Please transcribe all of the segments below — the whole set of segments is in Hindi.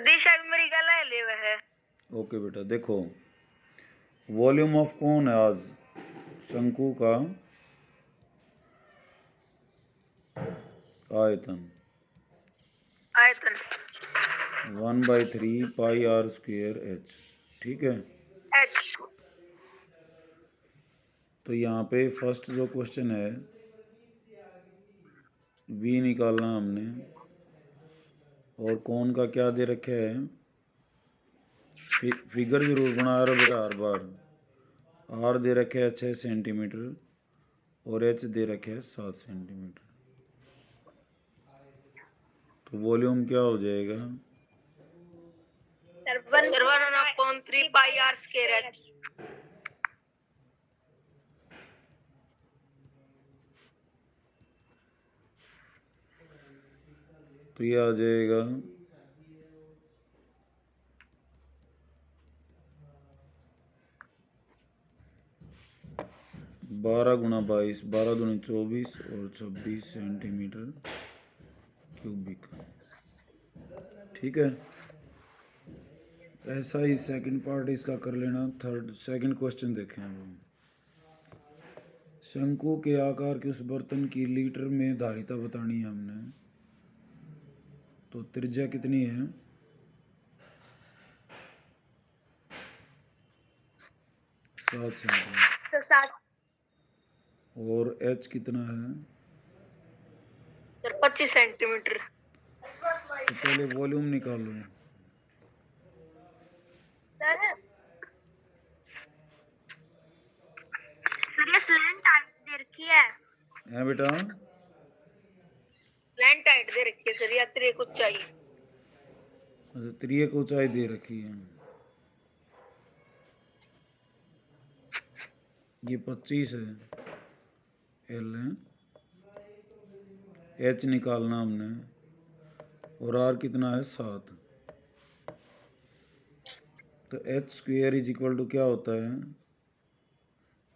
दिशा भी मेरी गला है ले है। ओके बेटा, देखो वॉल्यूम ऑफ कौन है आज शंकु का आयतन आयतन 1/3 पाई आर स्क्वेयर एच, ठीक है। एच। तो यहाँ पे फर्स्ट जो क्वेश्चन है वी निकालना हमने, और कौन का क्या दे रखे है, फिगर जरूर बना रहा बेटा हर बार। आर दे रखे है 6 सेंटीमीटर और एच दे रखे है 7 सेंटीमीटर। तो वॉल्यूम क्या हो जाएगा? 1/3 पाई आर स्क्वायर एच। तो ये आ जाएगा 12 गुणा 22, 12 दूनी 24 और 26 सेंटीमीटर क्यूबिक, ठीक है। ऐसा ही सेकंड पार्ट इसका कर लेना। सेकंड क्वेश्चन देखें अब। शंकु के आकार के उस बर्तन की लीटर में धारिता बतानी है हमने। तो त्रिज्या कितनी है? 7 सेंटीमीटर। और एच कितना है? 25 सेंटीमीटर। तो पहले वॉल्यूम निकालो। सर ये स्लैंट हाइट दे रखी है बेटा? स्लैंट हाइट दे रखी है सर, या त्रिक ऊंचाई। अच्छा, त्रियक ऊंचाई दे रखी है। ये 25 है, एल है। एच निकालना हमने, और आर कितना है? 7। तो H square is equal to क्या होता है?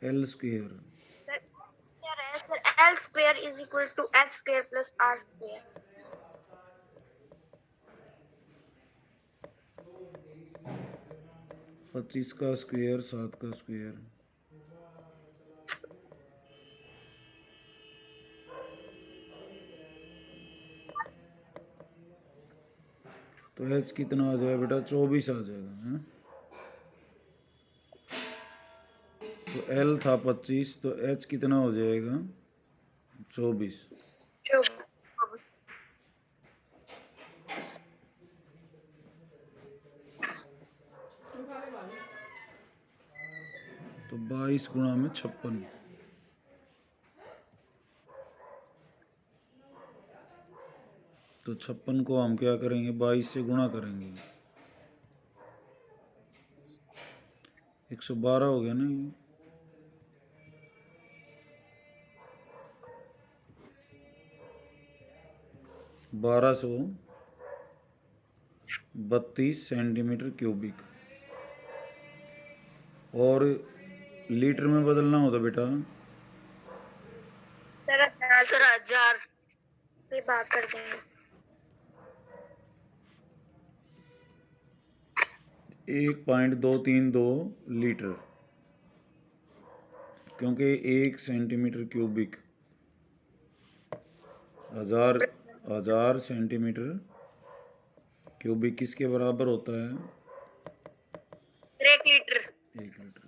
L square. Sir L square is equal to H square plus R square. 25 का स्क्वेयर 7 का स्क्वेयर। तो एच कितना आ जाएगा बेटा? 24 आ जाएगा, है? तो एल था 25, तो एच कितना हो जाएगा? 24। तो 22 गुणा में 56। तो 56 को हम क्या करेंगे? 22 से गुणा करेंगे। 112 हो गया ना ये। 1232 सेंटीमीटर क्यूबिक। और लीटर में बदलना होता बेटा? सर 1000 से भाग कर देंगे। 1.232 लीटर, क्योंकि 1 सेंटीमीटर क्यूबिक 1000 सेंटीमीटर क्यूबिक किसके बराबर होता है? 1 लीटर। 1 लीटर।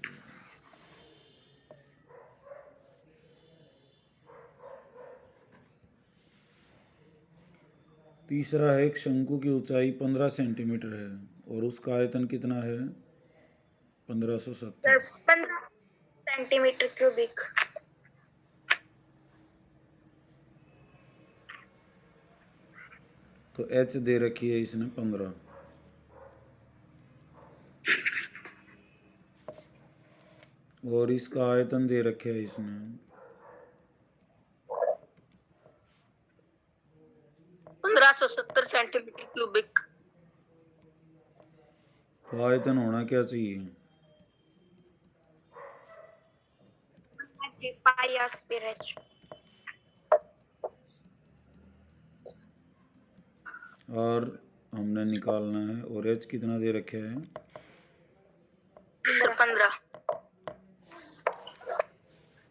तीसरा है, एक शंकु की ऊंचाई 15 सेंटीमीटर है और उसका आयतन कितना है? 1570। 15 सेंटीमीटर क्यूबिक। तो एच दे रखी है इसने 15, और इसका आयतन दे रखे है इसने 1570 सेंटीमीटर क्यूबिक। तो आयतन होना क्या चाहिए? पाई आर स्क्वायर एच। और हमने निकालना है। और एच कितना दे रखे है? सर 15।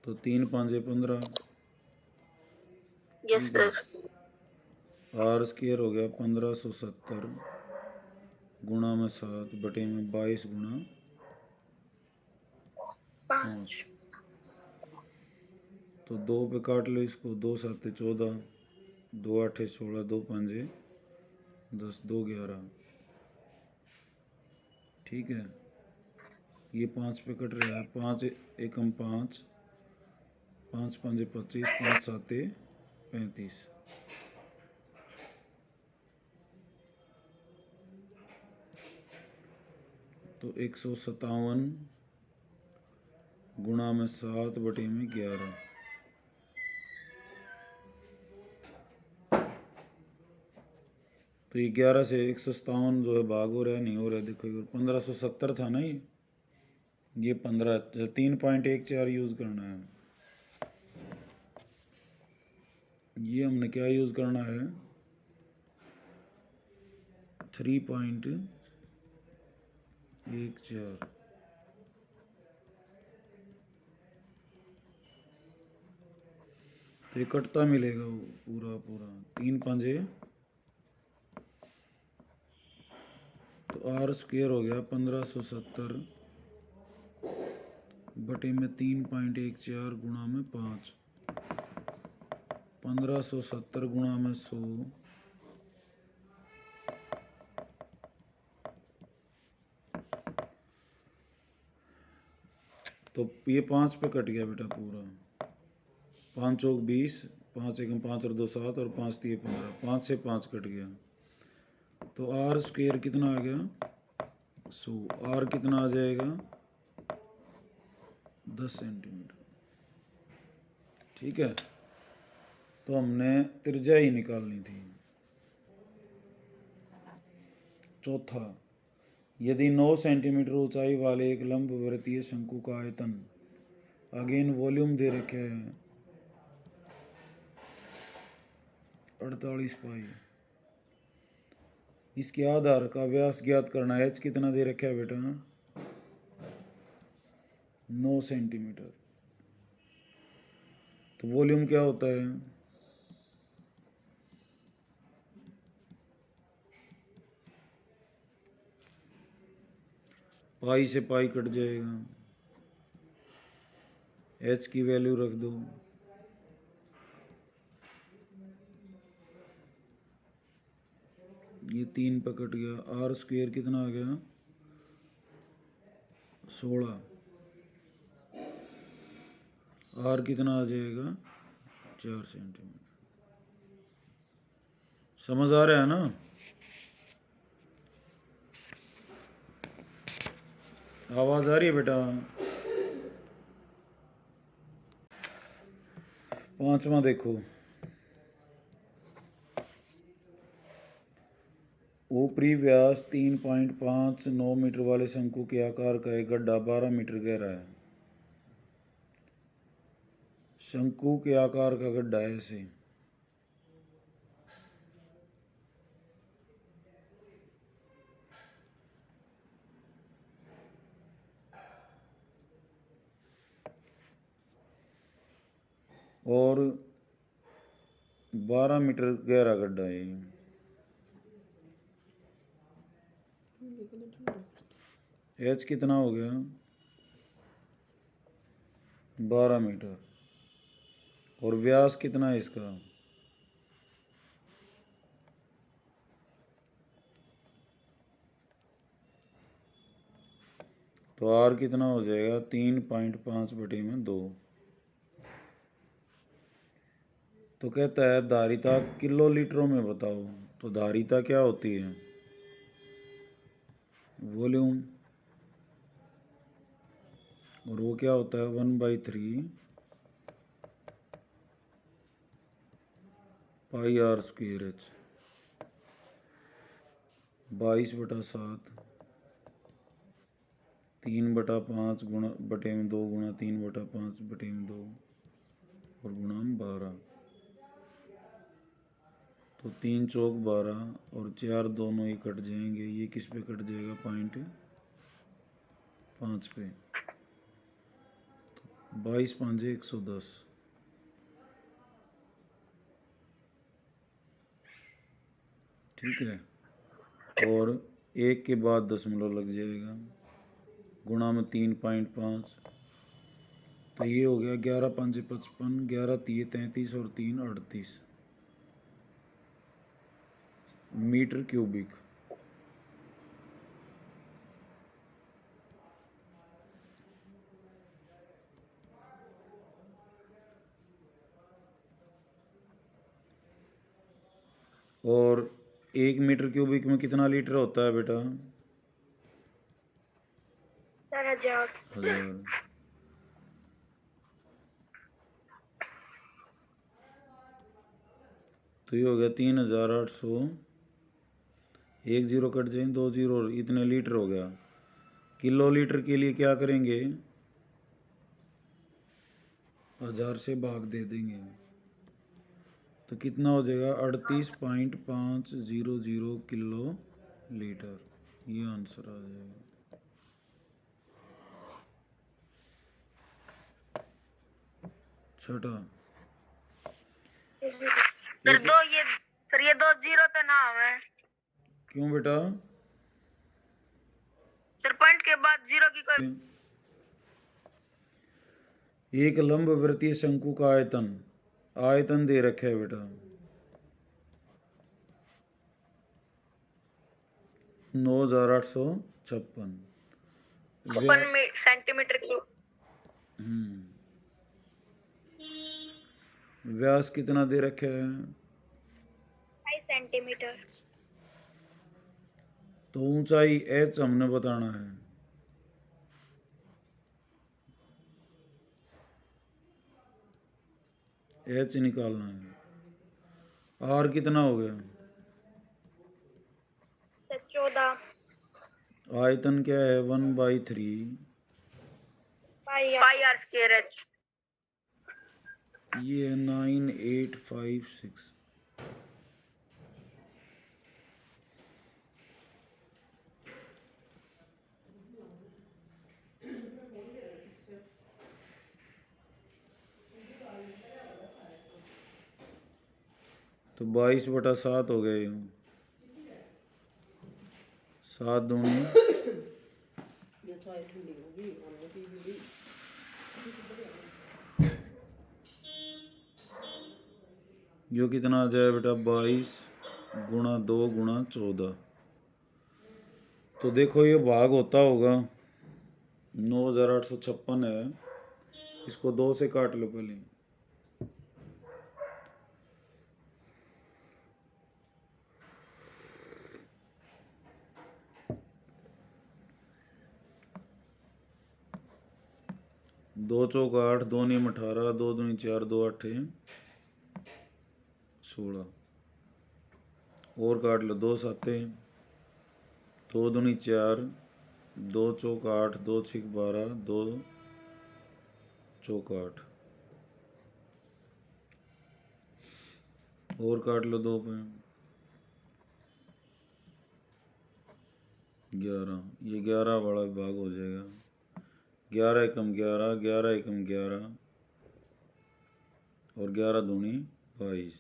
तो 3 5 15। यस ठीक है। सर। आर स्क्वायर हो गया 1570 गुणा में 7 बटे में 22 गुणा 5। 5। तो 2 पे काट लो इसको। 2 7 14, 2 8 16, 2 5 10, 2 11। ठीक है। ये 5 पे कट रहा है। 5 एकम 5, 5 5 25, 5 7 35। तो 157 गुणा में 7 बटे में 11। तो ये 11 से 157 जो है भाग हो रहा है, नहीं हो रहा है। देखो 1570 था ना ये 15, 3.14 यूज़ करना है। ये हमने क्या यूज़ करना है? 3.14। तो ये कटता मिलेगा वो पूरा पूरा। 3 5 तो आर स्क्वायर हो गया 1570 बटे में 3.14 गुणा में 5। 1570 गुणा में 100 तो ये 5 पे कट गया बेटा पूरा। 5 चौक 20, 5 एकम 5 और 2 7 और 5 3 15। 5 से 5 कट गया। तो आर स्क्वायर कितना आ गया? 100। आर कितना आ जाएगा? 10 सेंटीमीटर। ठीक है। तो हमने त्रिज्या ही निकालनी थी। चौथा, यदि 9 सेंटीमीटर ऊंचाई वाले एक लंबवर्तीय शंकु का आयतन, अगेन वॉल्यूम दे रखे हैं 48 पाई, इसके आधार का व्यास ज्ञात करना है। एच कितना दे रखा है बेटा? 9 सेंटीमीटर। तो वॉल्यूम क्या होता है? पाई से पाई कट जाएगा। एच की वैल्यू रख दो। ये 3 पे कट गया। आर स्क्वायर कितना आ गया? 16। आर कितना आ जाएगा? 4 सेंटीमीटर। समझ आ रहा है ना? आवाज आ रही है बेटा? पांचवा देखो, ऊपरी व्यास 3.59 मीटर वाले शंकु के आकार का एक गड्ढा 12 मीटर गहरा है। शंकु के आकार का गड्ढा है ऐसे। और 12 मीटर गहरा गड्ढा है ये। एच कितना हो गया? 12 मीटर। और व्यास कितना है इसका? तो आर कितना हो जाएगा? 3.5 बटे में 2। तो कहता है धारिता किलो लीटरों में बताओ। तो धारिता क्या होती है? वॉल्यूम। और वो क्या होता है? 1/3 पाई आर स्क्वायर एच। 22/7 3/5 गुणा बटे में 2 गुणा 3/5 बटे में 2 और गुणा में 12। तो 3 चौक 12 और 4 दोनों ही कट जाएंगे। ये किस पे कट जाएगा? पॉइंट 5 पे। 22 5 110। ठीक है। और 1 के बाद दशमलव लग जाएगा, गुणा में 3.5। तो ये हो गया 11 5 55, 11 3 33 और 3 38 मीटर क्यूबिक। और 1 मीटर क्यूबिक में कितना लीटर होता है बेटा? सर 1000। 1000। तो ये हो गया 3800। 1 जीरो कट जाए, 2 जीरो, इतने लीटर हो गया। किलो लीटर के लिए क्या करेंगे? 1000 से भाग दे देंगे। तो कितना हो जाएगा? 38.500 किलो लीटर। ये आंसर आ जाएगा। छठा, सर दो ये सर ये 2 जीरो तो ना आवे। क्यों बेटा? सर पॉइंट के बाद जीरो की कोई एक लंबवृत्तीय शंकु का आयतन, आयतन दे रखा है बेटा 9856। सेंटीमीटर की व्यास कितना दे रखा है? 5 सेंटीमीटर। तो ऊंचाई h हमने बताना है। h निकालना है। r कितना हो गया? सर 14 आयतन क्या है? 1/3। पाई आर स्क्वायर एच। ये है 9856। तो 22/7 हो गए। 7 दूनी यो कितना आ जाए बेटा? 22 गुणा 2 गुणा 14। तो देखो ये भाग होता होगा, 9856 है, इसको 2 से काट लो पहले। दो चौक 8, 2 नीम 18, 2 दूनी 4, 2 8 16। और काट लो, 2 7, 2 दूनी 4, 2 चौक 8, 2 6 12, 2 चौक 8। और काट लो 2 पे 11। ये 11 वाला भाग हो जाएगा। 11 एकम 11, 11 एकम 11 और 11 दूनी 22।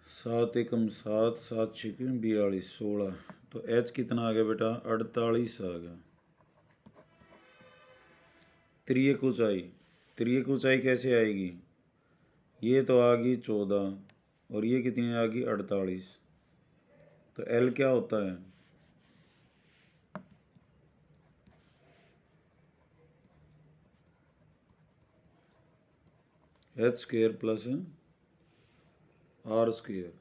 7 एकम 7, 7 छिकम 42, 16। तो h कितना आ गया बेटा? 48 आ गया। त्रियक ऊंचाई, त्रियक ऊंचाई कैसे आएगी? ये तो आ गई 14 और ये कितनी आ गई? 48। तो L क्या होता है? h² plus r²।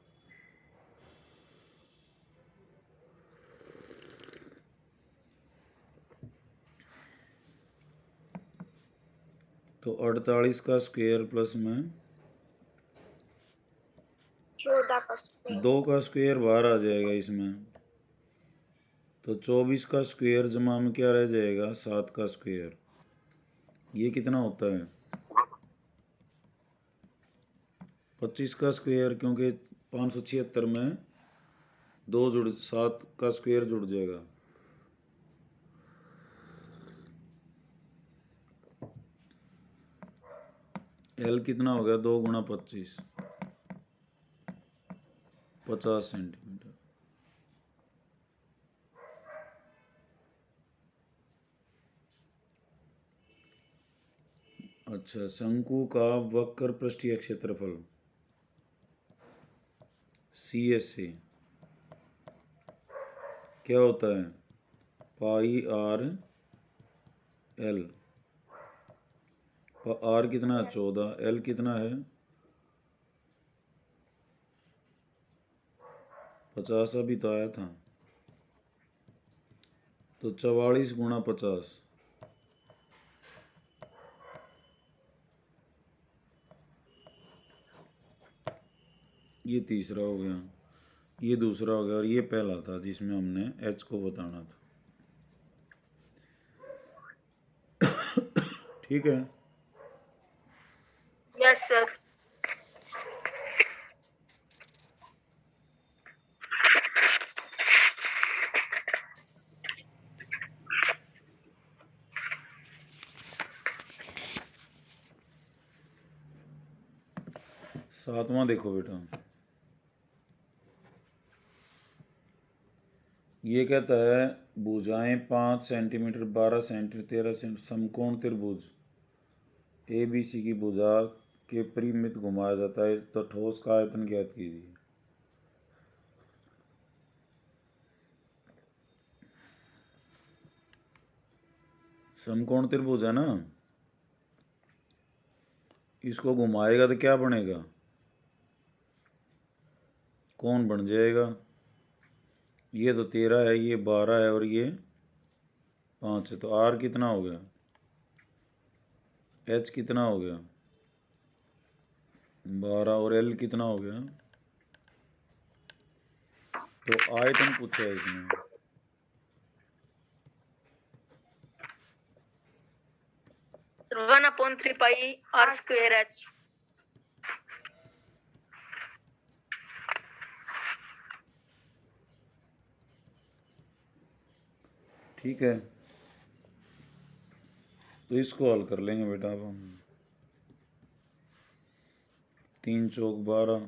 तो 48 का स्क्वायर प्लस में 14 का स्क्वायर। 2 का स्क्वायर बाहर आ जाएगा इसमें। तो 24 का स्क्वायर जमा में क्या रह जाएगा? 7 का स्क्वायर। ये कितना होता है? 25 का स्क्वायर, क्योंकि 576 में 7 का स्क्वायर जुड़ जाएगा। एल कितना हो गया? 2 गुणा 25, 50 सेंटीमीटर। अच्छा, शंकु का वक्र पृष्ठीय क्षेत्रफल CSC क्या होता है? पाई आर एल। आर कितना है? 14। एल कितना है? 50 अभी तो आया था, तो 44 गुणा 50। ये तीसरा हो गया, ये दूसरा हो गया, और ये पहला था जिसमें हमने एच को बताना था। ठीक है। Yes, sir. सातवां देखो बेटा, ये कहता है भुजाएं 5 सेंटीमीटर, 12 सेंटीमीटर, 13 सेंटीमीटर समकोण त्रिभुज ABC की भुजा के परिमित घुमाया जाता है, तो ठोस का आयतन ज्ञात कीजिए। समकोण त्रिभुज है ना, इसको घुमाएगा तो क्या बनेगा? कौन बन जाएगा? ये तो 13 है, ये 12 है, और ये 5 है, तो आर कितना हो गया? एच कितना हो गया? 12, और एल कितना हो गया? तो आयतन पूछा है इसमें। Sir, 1/3 pi r square h. ठीक है, तो इसको हल कर लेंगे बेटा अब हम। 3 चौक 12,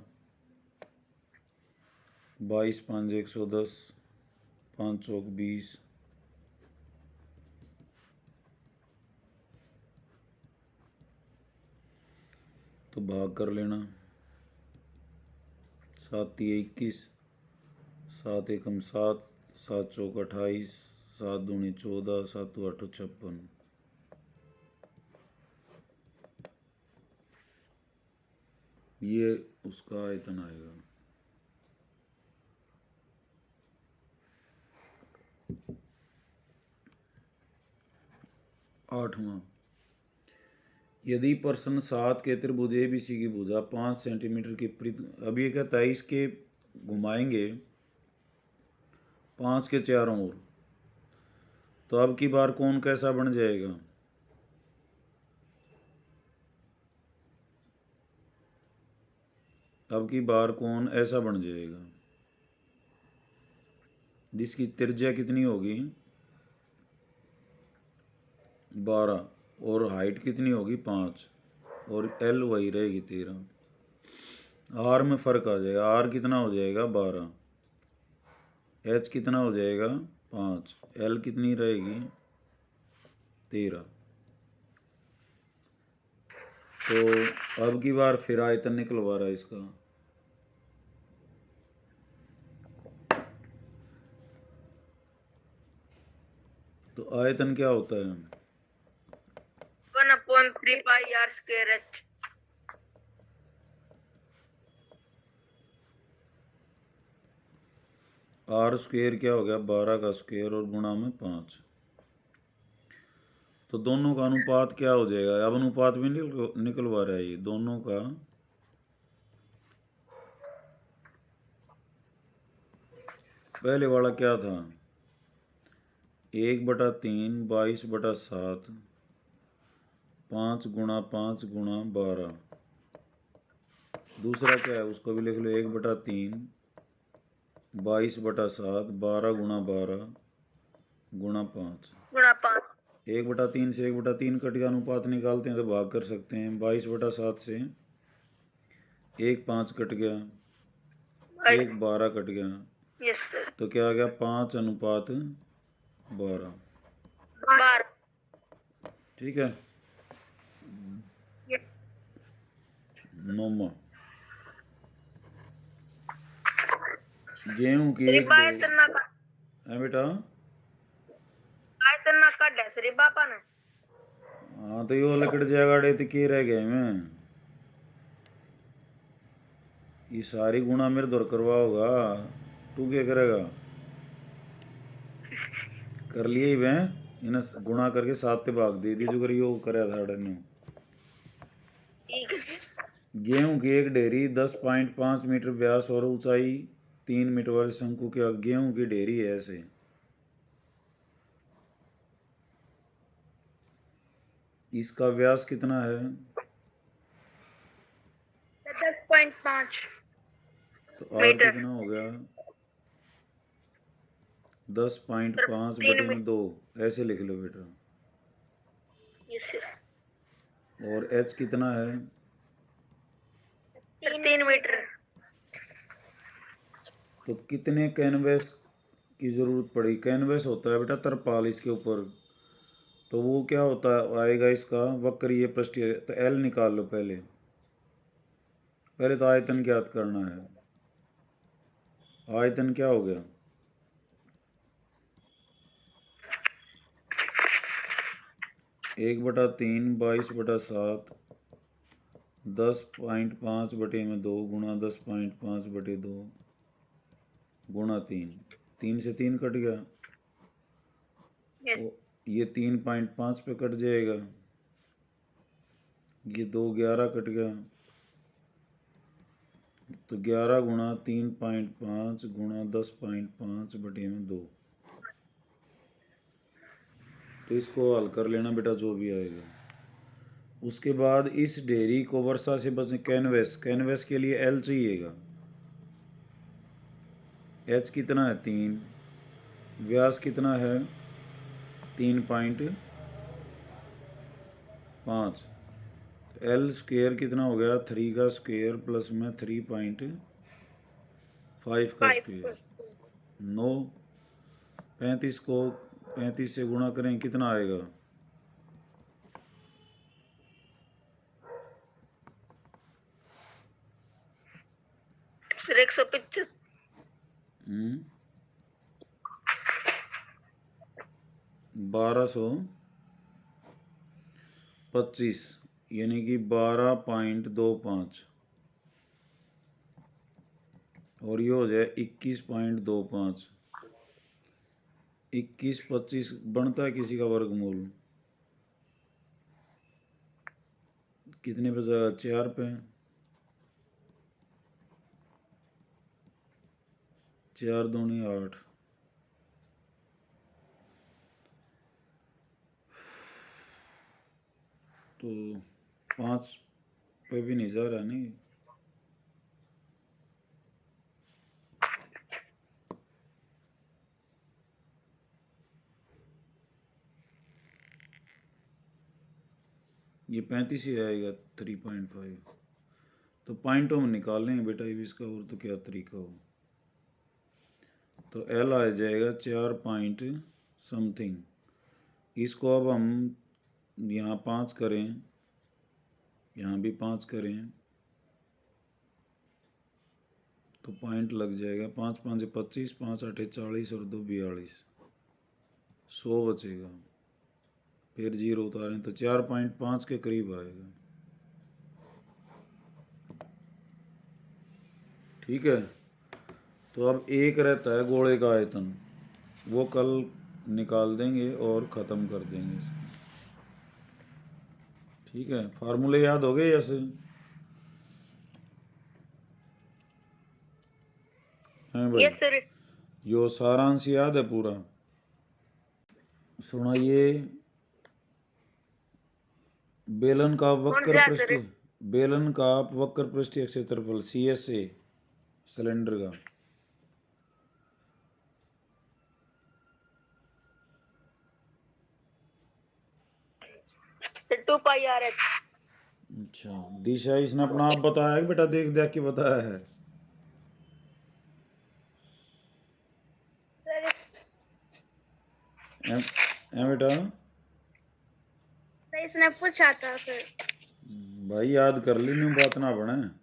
22 5 110, 5 चौक 20, तो भाग कर लेना। 7 3 21, 7 एकम 7, 7 चौक 28, 7 दूनी 14, 7 8 56। ये उसका आयतन आएगा। आठवां, यदि प्रश्न 7 के त्रिभुज ABC की भुजा 5 सेंटीमीटर की अब ये कहता है इसके घुमाएंगे 5 के चारों ओर, तो अब की बार कौन कैसा बन जाएगा? अब की बार कौन ऐसा बन जाएगा जिसकी त्रिज्या कितनी होगी? 12, और हाइट कितनी होगी? 5, और एल वही रहेगी 13। आर में फर्क आ जाएगा, आर कितना हो जाएगा? 12, एच कितना हो जाएगा? 5, एल कितनी रहेगी? 13। तो अब की बार फिर आयतन निकलवा रहा है इसका। तो आयतन क्या होता है? 1/3 pi r square h. R square क्या हो गया? 12 का स्क्वेयर और गुणा में 5। तो दोनों का अनुपात क्या हो जाएगा? अब अनुपात भी निकलवा रहा है ये दोनों का। पहले वाला क्या था? 1/3, 22/7, 5 गुणा 5 गुणा 12, दूसरा क्या है उसको भी लिख लो, 1/3 22/7 12 गुणा 5। गुणा 5। 1/3 से 1/3 कट गया, अनुपात निकालते हैं तो भाग कर सकते हैं। 22/7 से 1 5 कट गया, 1 12 कट गया, यस सर। तो क्या आ गया 5:12। 12। ठीक है। नौमा, गेहूं की एक रिबाय ढेरी तना का है बेटा। आय तना का डसरी बापा ने। हाँ तो यो लकड़ जगाड़े तो के रह गए मैं, ये सारी गुणा मेरे दौर करवा होगा, तू क्या करेगा? कर लिए ही वह इन्हें गुणा करके 7 ते भाग दे दी जो करी यो करे था ने। ठीक है। गेहूं की एक ढेरी 10.5 मीटर व्यास और ऊंचाई 3 मीटर वाले शंकु के गेहूं की ढेरी है ऐसे। इसका व्यास कितना है? 10.5 तो आर मीटर। कितना हो गया? 10.5 3 बटे में 2 ऐसे लिख लो बेटा। Yes sir. और एच कितना है? 3 मीटर। तो कितने कैनवेस की ज़रूरत पड़ी? कैनवेस होता है बेटा तरपाल इसके ऊपर, तो वो क्या होता है आएगा इसका वक्रीय पृष्ठीय, तो एल निकाल लो पहले। पहले तो आयतन ज्ञात करना है। आयतन क्या हो गया? 1/3 22/7 10.5 बटे में 2 गुणा 10.5 बटे 2 गुणा 3। 3 से 3 कट गया, यस। ये 3.5 पे कट जाएगा, ये 2 11 कट गया, तो 11 गुणा 3.5 गुणा 10.5 बटे में 2। तो इसको हल कर लेना बेटा जो भी आएगा। उसके बाद इस डेयरी को वर्षा से बचने कैनवेस, कैनवेस के लिए एल चाहिएगा। एच कितना है? 3। व्यास कितना है? 3.5। एल स्क्वेयर कितना हो गया? 3 का स्क्वेयर प्लस में 3.5 का स्क्वेयर 9। 35 को 35 से गुणा करें कितना आएगा? सर 175। 1225 यानी कि 12.25, और ये हो जाए 21.25। 21 25 बनता है किसी का वर्गमूल कितने पे जाएगा? 4 पे। 4 दूनी 8, तो 5 पे भी नहीं जा रहा नहीं। ये 35 ही आएगा 3.5। तो पॉइंटों में निकाल लेंगे बेटा ये भी इसका, और तो क्या तरीका हो। तो एल आ जाएगा 4 पॉइंट समथिंग। इसको अब हम यहाँ 5 करें, यहाँ भी 5 करें, तो पॉइंट लग जाएगा। 5 5 25, 5 8 40 और 2 42, 100 बचेगा। फिर 0 उतारें तो 4.5 के करीब आएगा। ठीक है। तो अब एक रहता है गोले का आयतन, वो कल निकाल देंगे और ख़त्म कर देंगे इसको। ठीक है, फार्मूले याद हो गए ऐसे? हैं भाई? Yes sir. यो सारांश याद है पूरा? सुनाइए। बेलन का वक्र सा पृष्ठ, सर? बेलन का वक्र पृष्ठीय क्षेत्रफल CSA सिलेंडर का। Sir 2πRH। अच्छा, दिशा इसने अपना आप बताया कि बेटा देख देख के बताया है? सर बेटा इसने पूछा था सर। भाई याद कर ली, न्यू बात ना बने।